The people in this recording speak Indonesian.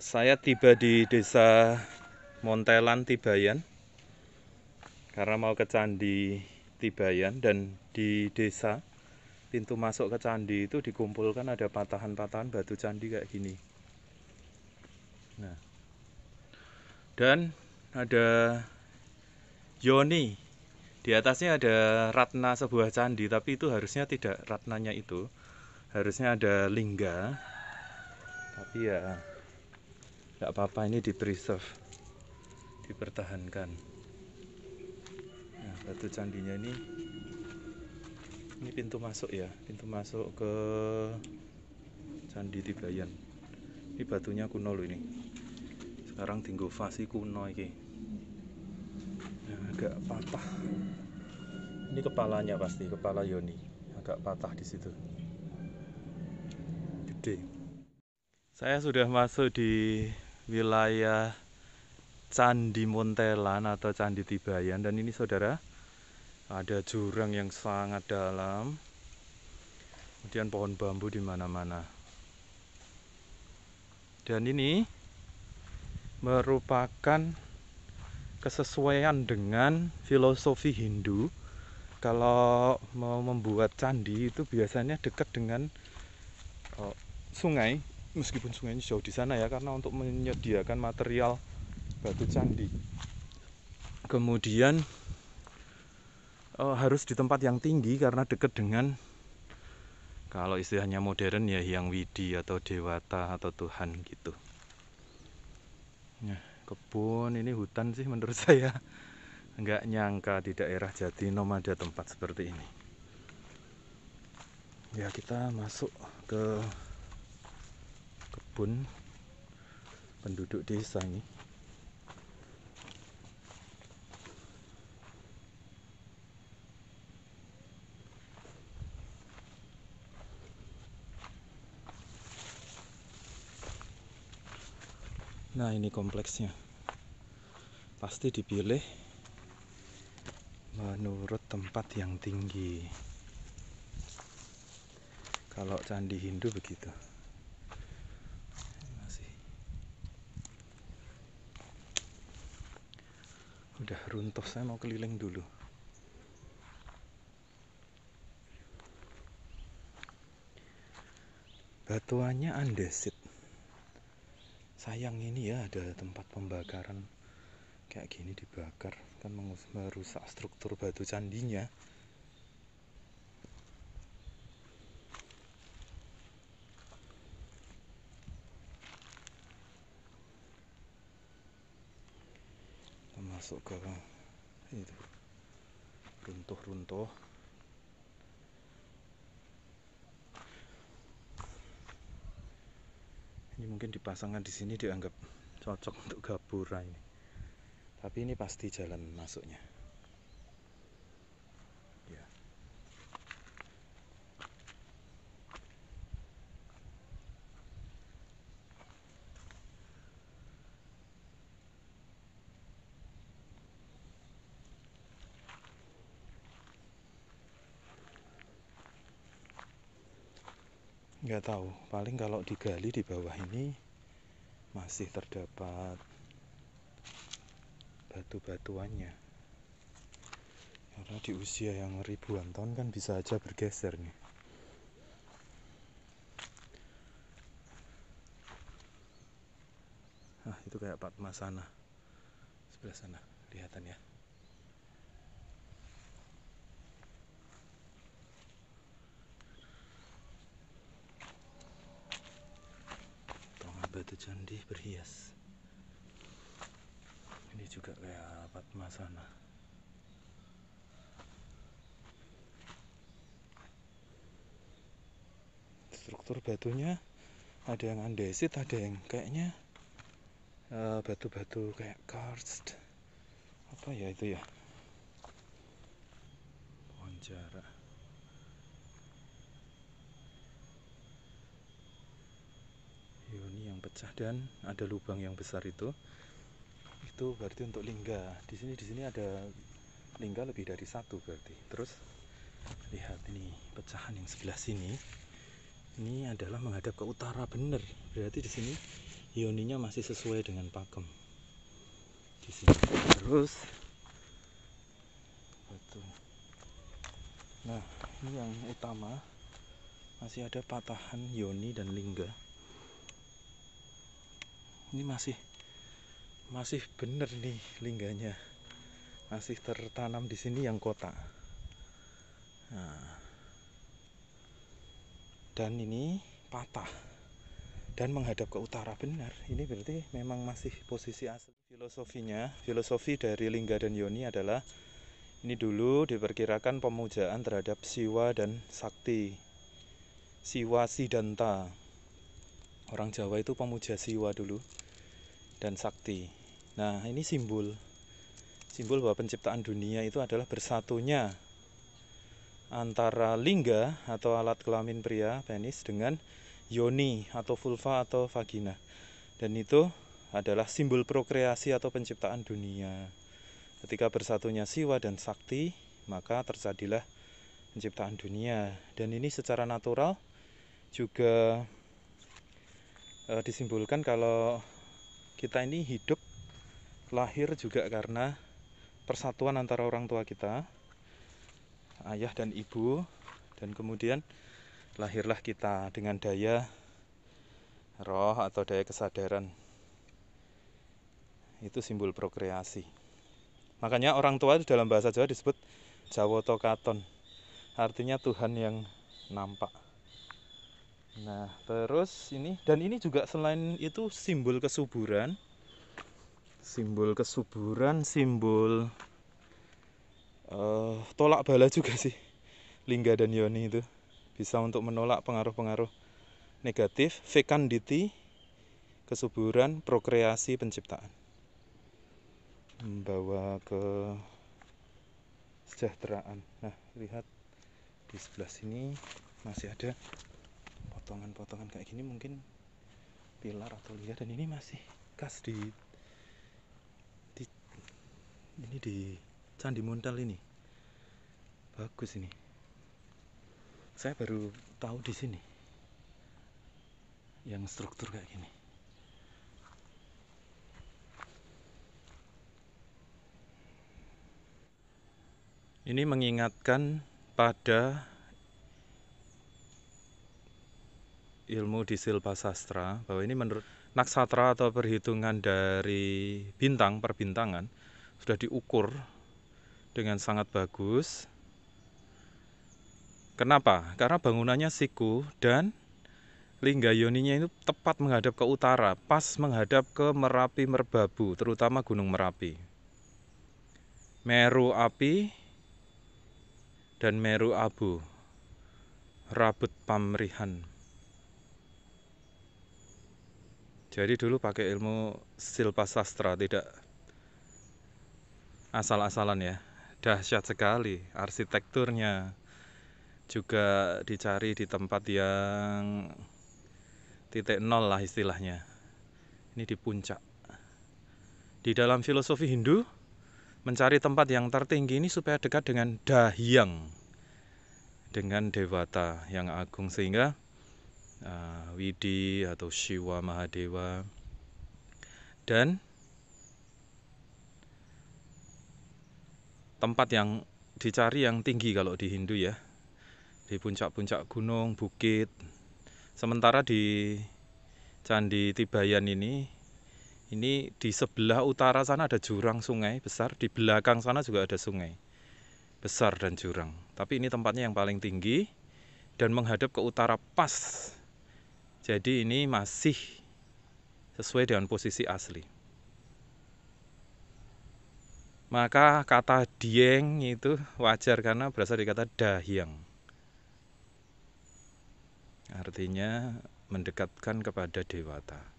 Saya tiba di desa Montelan Tibayan karena mau ke Candi Tibayan, dan di desa pintu masuk ke candi itu dikumpulkan ada patahan-patahan batu candi kayak gini. Nah, dan ada yoni. Di atasnya ada ratna sebuah candi, tapi itu harusnya tidak ratnanya itu. Harusnya ada lingga. Tapi ya nggak apa-apa, ini di preserve, dipertahankan. Nah, batu candinya ini pintu masuk ya, pintu masuk ke Candi Tibayan. Ini batunya kuno loh ini. Sekarang tinggal fasi kuno ini. Nah, agak patah. Ini kepalanya pasti, kepala yoni. Agak patah di situ. Gede. Saya sudah masuk di wilayah Candi Montelan atau Candi Tibayan, dan ini saudara, ada jurang yang sangat dalam. Kemudian pohon bambu di mana-mana. Dan ini merupakan kesesuaian dengan filosofi Hindu. Kalau mau membuat candi itu biasanya dekat dengan sungai, meskipun sungainya jauh di sana ya, karena untuk menyediakan material batu candi. Kemudian harus di tempat yang tinggi karena dekat dengan, kalau istilahnya modern ya, Hyang Widi atau Dewata atau Tuhan gitu. Nah, kebun ini, hutan sih menurut saya. Nggak nyangka di daerah Jatinom ada tempat seperti ini. Ya, kita masuk ke kebun penduduk desa ini. Nah, ini kompleksnya. Pasti dipilih menurut tempat yang tinggi. Kalau candi Hindu begitu. Masih udah runtuh, saya mau keliling dulu. Batuannya andesit. Sayang ini ya, ada tempat pembakaran kayak gini dibakar, kan merusak struktur batu candinya. Kita masuk ke itu, runtuh-runtuh. Ini mungkin dipasangkan di sini dianggap cocok untuk gapura ini. Tapi ini pasti jalan masuknya. Ya. Nggak tahu, paling kalau digali di bawah ini masih terdapat batu-batuannya. Karena di usia yang ribuan tahun kan bisa aja bergeser nih. Ah, itu kayak Padmasana. Sebelah sana, kelihatan ya. Tonga batu candi berhias. Ini juga kayak Padmasana. Struktur batunya ada yang andesit, ada yang kayaknya batu-batu kayak karst. Apa ya itu ya? Pohon jara. Yoni yang pecah dan ada lubang yang besar itu berarti untuk lingga. Di sini ada lingga lebih dari satu berarti. Terus lihat ini pecahan yang sebelah sini. Ini adalah menghadap ke utara, bener. Berarti di sini Yoninya masih sesuai dengan pakem di sini. Terus betul. Nah, ini yang utama masih ada patahan yoni dan lingga. Ini masih bener nih lingganya, masih tertanam di sini yang kotak. Nah, dan ini patah dan menghadap ke utara benar. Ini berarti memang masih posisi asli. Filosofi dari lingga dan yoni adalah ini dulu diperkirakan pemujaan terhadap Siwa dan Sakti. Siwa Sidanta. Orang Jawa itu pemuja Siwa dulu dan Sakti. Nah, ini simbol bahwa penciptaan dunia itu adalah bersatunya antara lingga atau alat kelamin pria, penis, dengan yoni atau vulva atau vagina. Dan itu adalah simbol prokreasi atau penciptaan dunia. Ketika bersatunya Siwa dan Sakti, maka terjadilah penciptaan dunia. Dan ini secara natural juga disimbolkan kalau kita ini hidup, lahir juga karena persatuan antara orang tua kita, ayah dan ibu, dan kemudian lahirlah kita dengan daya roh atau daya kesadaran. Itu simbol prokreasi. Makanya orang tua itu dalam bahasa Jawa disebut Jawoto Katon, artinya Tuhan yang nampak. Nah, terus ini, dan ini juga selain itu simbol kesuburan, simbol tolak bala juga sih. Lingga dan yoni itu bisa untuk menolak pengaruh-pengaruh negatif, fecundity, kesuburan, prokreasi, penciptaan, membawa ke kesejahteraan. Nah, lihat di sebelah sini masih ada potongan-potongan kayak gini, mungkin pilar atau lihat, dan ini masih khas di Candi Muntal ini. Bagus ini. Saya baru tahu di sini yang struktur kayak gini. Ini mengingatkan pada ilmu di Silpa Sastra bahwa ini menurut naksatra atau perhitungan dari bintang, perbintangan sudah diukur dengan sangat bagus. Kenapa? Karena bangunannya siku dan lingga yoninya itu tepat menghadap ke utara, pas menghadap ke Merapi Merbabu, terutama Gunung Merapi. Meru api dan Meru abu, rabut pamrihan. Jadi dulu pakai ilmu Silpa Sastra, tidak asal-asalan ya. Dahsyat sekali arsitekturnya. Juga dicari di tempat yang titik nol lah istilahnya. Ini di puncak. Di dalam filosofi Hindu, mencari tempat yang tertinggi ini supaya dekat dengan Dahyang, dengan Dewata yang agung, sehingga Widi atau Shiva Mahadewa, dan tempat yang dicari yang tinggi kalau di Hindu ya, di puncak-puncak gunung, bukit. Sementara di Candi Tibayan ini di sebelah utara sana ada jurang sungai besar, di belakang sana juga ada sungai besar dan jurang. Tapi ini tempatnya yang paling tinggi dan menghadap ke utara pas. Jadi ini masih sesuai dengan posisi asli. Maka kata Dieng itu wajar karena berasal dari kata Dahyang. Artinya mendekatkan kepada Dewata.